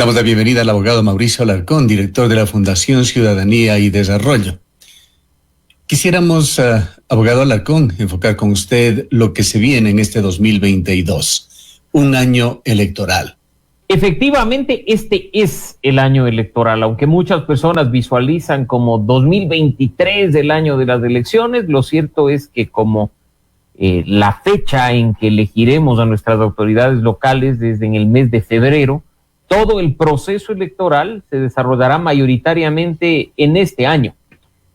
Damos la bienvenida al abogado Mauricio Alarcón, director de la Fundación Ciudadanía y Desarrollo. Quisiéramos, abogado Alarcón, enfocar con usted lo que se viene en este 2022, un año electoral. Efectivamente, este es el año electoral, aunque muchas personas visualizan como 2023 el año de las elecciones, lo cierto es que como la fecha en que elegiremos a nuestras autoridades locales desde en el mes de febrero, todo el proceso electoral se desarrollará mayoritariamente en este año.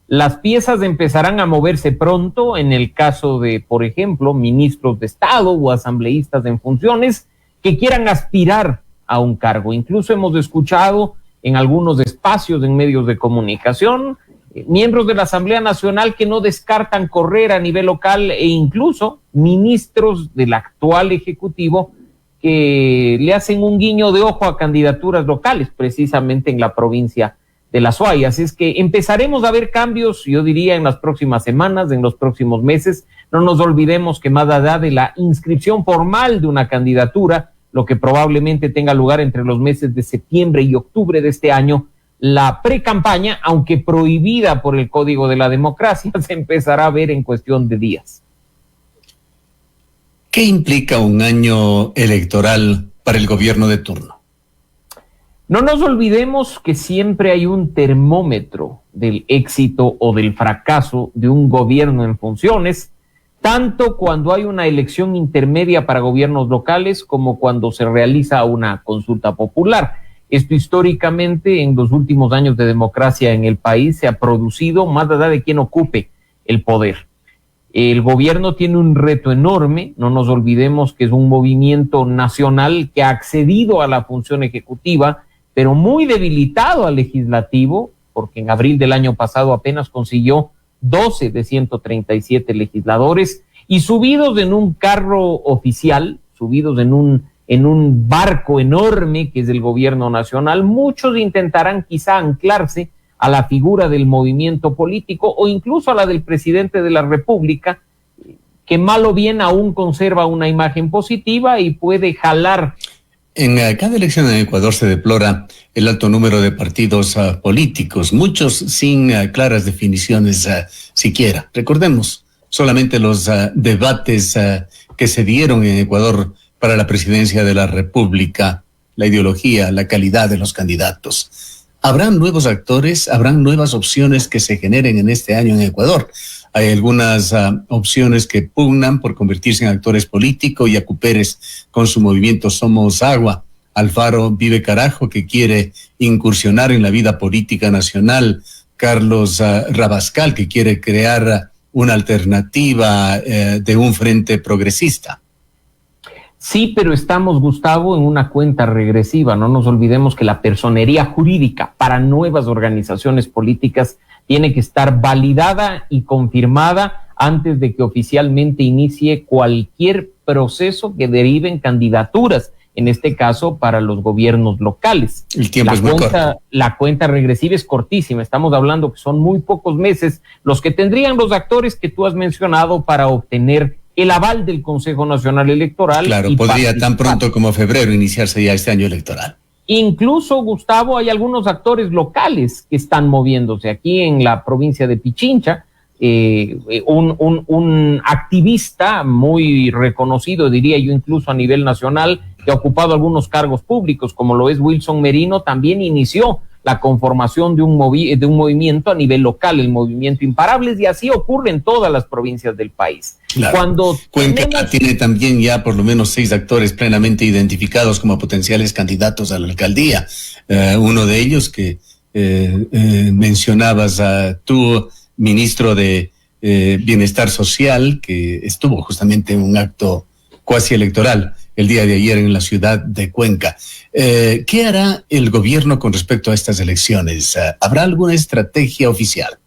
Las piezas empezarán a moverse pronto en el caso de, por ejemplo, ministros de Estado o asambleístas en funciones que quieran aspirar a un cargo. Incluso hemos escuchado en algunos espacios en medios de comunicación miembros de la Asamblea Nacional que no descartan correr a nivel local e incluso ministros del actual Ejecutivo que le hacen un guiño de ojo a candidaturas locales, precisamente en la provincia de La Suaya. Así es que empezaremos a ver cambios, yo diría, en las próximas semanas, en los próximos meses. No nos olvidemos que más allá de la inscripción formal de una candidatura, lo que probablemente tenga lugar entre los meses de septiembre y octubre de este año, la pre-campaña, aunque prohibida por el Código de la Democracia, se empezará a ver en cuestión de días. ¿Qué implica un año electoral para el gobierno de turno? No nos olvidemos que siempre hay un termómetro del éxito o del fracaso de un gobierno en funciones, tanto cuando hay una elección intermedia para gobiernos locales como cuando se realiza una consulta popular. Esto históricamente en los últimos años de democracia en el país se ha producido más allá de quien ocupe el poder. El gobierno tiene un reto enorme, no nos olvidemos que es un movimiento nacional que ha accedido a la función ejecutiva, pero muy debilitado al legislativo, porque en abril del año pasado apenas consiguió 12 de 137 legisladores, y subidos en un carro oficial, subidos en un barco enorme que es el gobierno nacional, muchos intentarán quizá anclarse a la figura del movimiento político o incluso a la del presidente de la República, que mal o bien aún conserva una imagen positiva y puede jalar. En cada elección en Ecuador se deplora el alto número de partidos políticos, muchos sin claras definiciones siquiera. Recordemos solamente los debates que se dieron en Ecuador para la presidencia de la República, la ideología, la calidad de los candidatos. ¿Habrán nuevos actores? ¿Habrán nuevas opciones que se generen en este año en Ecuador? Hay algunas opciones que pugnan por convertirse en actores políticos. Yacu Pérez con su movimiento Somos Agua. Alfaro Vive Carajo, que quiere incursionar en la vida política nacional. Carlos Rabascal, que quiere crear una alternativa de un frente progresista. Sí, pero estamos, Gustavo, en una cuenta regresiva. No nos olvidemos que la personería jurídica para nuevas organizaciones políticas tiene que estar validada y confirmada antes de que oficialmente inicie cualquier proceso que derive en candidaturas, en este caso para los gobiernos locales. El tiempo es muy corto. La cuenta regresiva es cortísima. Estamos hablando que son muy pocos meses los que tendrían los actores que tú has mencionado para obtener el aval del Consejo Nacional Electoral. Claro, podría tan pronto como febrero iniciarse ya este año electoral. Incluso, Gustavo, hay algunos actores locales que están moviéndose. Aquí en la provincia de Pichincha, un activista muy reconocido, diría yo incluso a nivel nacional, que ha ocupado algunos cargos públicos, como lo es Wilson Merino, también inició la conformación de un movimiento a nivel local, el movimiento Imparables, y así ocurre en todas las provincias del país. Claro. Cuenca tiene también ya por lo menos 6 actores plenamente identificados como potenciales candidatos a la alcaldía. Uno de ellos que mencionabas tú, ministro de Bienestar Social, que estuvo justamente en un acto cuasi electoral el día de ayer en la ciudad de Cuenca. ¿Qué hará el gobierno con respecto a estas elecciones? ¿Habrá alguna estrategia oficial?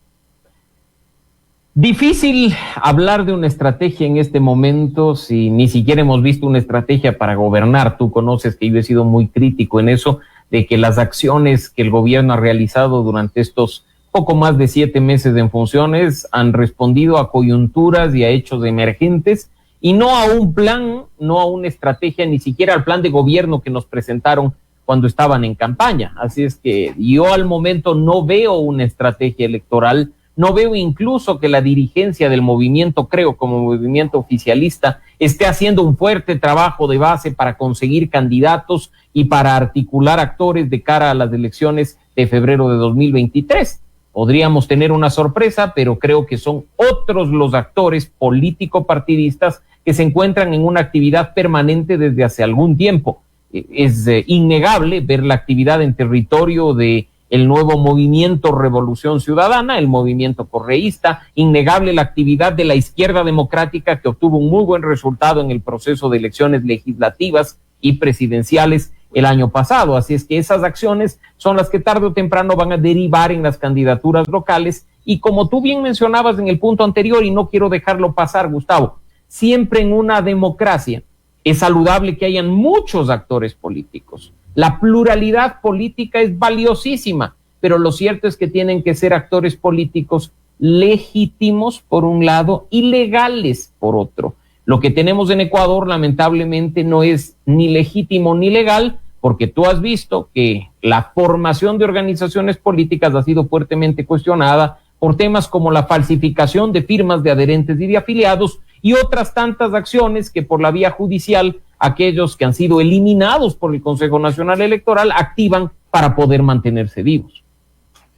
Difícil hablar de una estrategia en este momento si ni siquiera hemos visto una estrategia para gobernar. Tú conoces que yo he sido muy crítico en eso, de que las acciones que el gobierno ha realizado durante estos poco más de 7 meses en funciones han respondido a coyunturas y a hechos emergentes, y no a un plan, no a una estrategia, ni siquiera al plan de gobierno que nos presentaron cuando estaban en campaña. Así es que yo al momento no veo una estrategia electoral, no veo incluso que la dirigencia del movimiento, creo como movimiento oficialista, esté haciendo un fuerte trabajo de base para conseguir candidatos y para articular actores de cara a las elecciones de febrero de 2023. Podríamos tener una sorpresa, pero creo que son otros los actores político-partidistas que se encuentran en una actividad permanente desde hace algún tiempo. Es innegable ver la actividad en territorio de el nuevo movimiento Revolución Ciudadana, el movimiento correísta, innegable la actividad de la izquierda democrática que obtuvo un muy buen resultado en el proceso de elecciones legislativas y presidenciales el año pasado. Así es que esas acciones son las que tarde o temprano van a derivar en las candidaturas locales y como tú bien mencionabas en el punto anterior, y no quiero dejarlo pasar, Gustavo, siempre en una democracia es saludable que hayan muchos actores políticos. La pluralidad política es valiosísima, pero lo cierto es que tienen que ser actores políticos legítimos por un lado y legales por otro. Lo que tenemos en Ecuador lamentablemente no es ni legítimo ni legal, porque tú has visto que la formación de organizaciones políticas ha sido fuertemente cuestionada por temas como la falsificación de firmas de adherentes y de afiliados y otras tantas acciones que por la vía judicial aquellos que han sido eliminados por el Consejo Nacional Electoral activan para poder mantenerse vivos.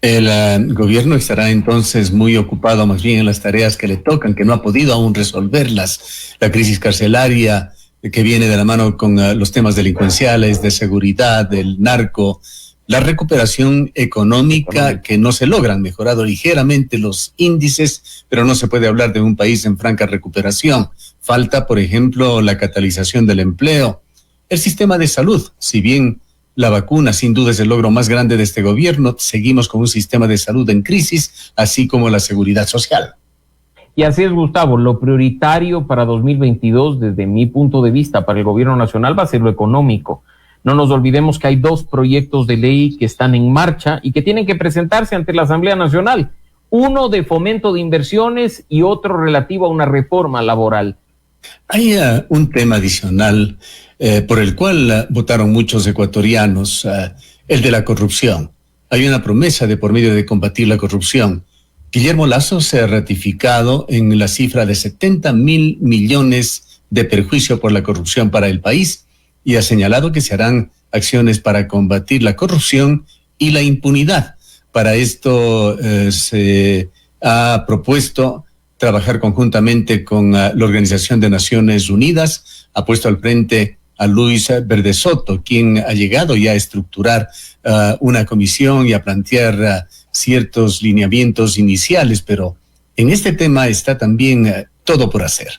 El gobierno estará entonces muy ocupado más bien en las tareas que le tocan, que no ha podido aún resolverlas. La crisis carcelaria que viene de la mano con los temas delincuenciales, de seguridad, del narco, la recuperación económica que no se logra. Han mejorado ligeramente los índices, pero no se puede hablar de un país en franca recuperación. Falta, por ejemplo, la catalización del empleo. El sistema de salud, si bien la vacuna sin duda es el logro más grande de este gobierno, seguimos con un sistema de salud en crisis, así como la seguridad social. Y así es, Gustavo, lo prioritario para 2022, desde mi punto de vista, para el gobierno nacional va a ser lo económico. No nos olvidemos que hay 2 proyectos de ley que están en marcha y que tienen que presentarse ante la Asamblea Nacional. Uno de fomento de inversiones y otro relativo a una reforma laboral. Hay un tema adicional por el cual votaron muchos ecuatorianos, el de la corrupción. Hay una promesa de por medio de combatir la corrupción. Guillermo Lasso se ha ratificado en la cifra de 70.000 millones de perjuicio por la corrupción para el país y ha señalado que se harán acciones para combatir la corrupción y la impunidad. Para esto se ha propuesto trabajar conjuntamente con la Organización de Naciones Unidas, ha puesto al frente a Luis Verde Soto, quien ha llegado ya a estructurar una comisión y a plantear ciertos lineamientos iniciales, pero en este tema está también todo por hacer.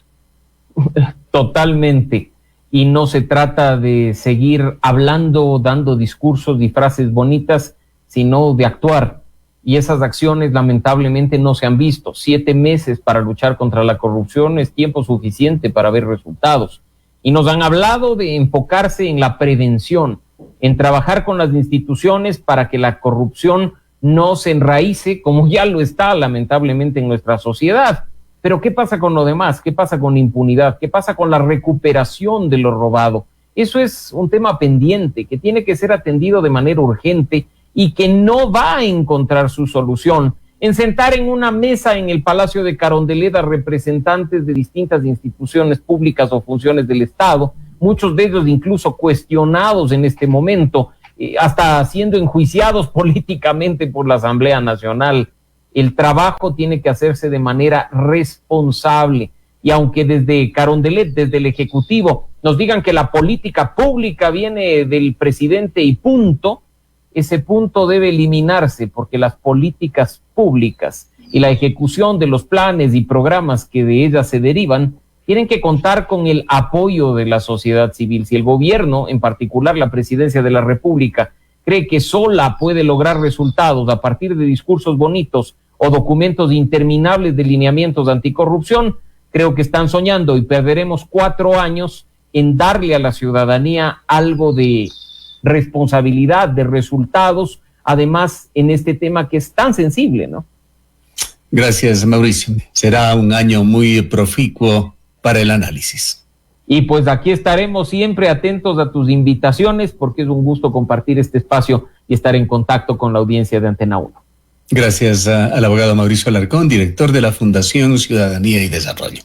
Totalmente. Y no se trata de seguir hablando, dando discursos y frases bonitas, sino de actuar. Y esas acciones lamentablemente no se han visto. 7 meses para luchar contra la corrupción es tiempo suficiente para ver resultados. Y nos han hablado de enfocarse en la prevención, en trabajar con las instituciones para que la corrupción no se enraíce, como ya lo está lamentablemente en nuestra sociedad. Pero ¿qué pasa con lo demás? ¿Qué pasa con la impunidad? ¿Qué pasa con la recuperación de lo robado? Eso es un tema pendiente que tiene que ser atendido de manera urgente y que no va a encontrar su solución en sentar en una mesa en el Palacio de Carondelet a representantes de distintas instituciones públicas o funciones del Estado, muchos de ellos incluso cuestionados en este momento, hasta siendo enjuiciados políticamente por la Asamblea Nacional. El trabajo tiene que hacerse de manera responsable. Y aunque desde Carondelet, desde el Ejecutivo, nos digan que la política pública viene del presidente y punto, ese punto debe eliminarse porque las políticas públicas y la ejecución de los planes y programas que de ellas se derivan tienen que contar con el apoyo de la sociedad civil. Si el gobierno, en particular la Presidencia de la República, cree que sola puede lograr resultados a partir de discursos bonitos o documentos interminables de lineamientos de anticorrupción, creo que están soñando y perderemos 4 años en darle a la ciudadanía algo de responsabilidad, de resultados, además en este tema que es tan sensible, ¿no? Gracias, Mauricio. Será un año muy proficuo para el análisis. Y pues aquí estaremos siempre atentos a tus invitaciones, porque es un gusto compartir este espacio y estar en contacto con la audiencia de Antena 1. Gracias al abogado Mauricio Alarcón, director de la Fundación Ciudadanía y Desarrollo.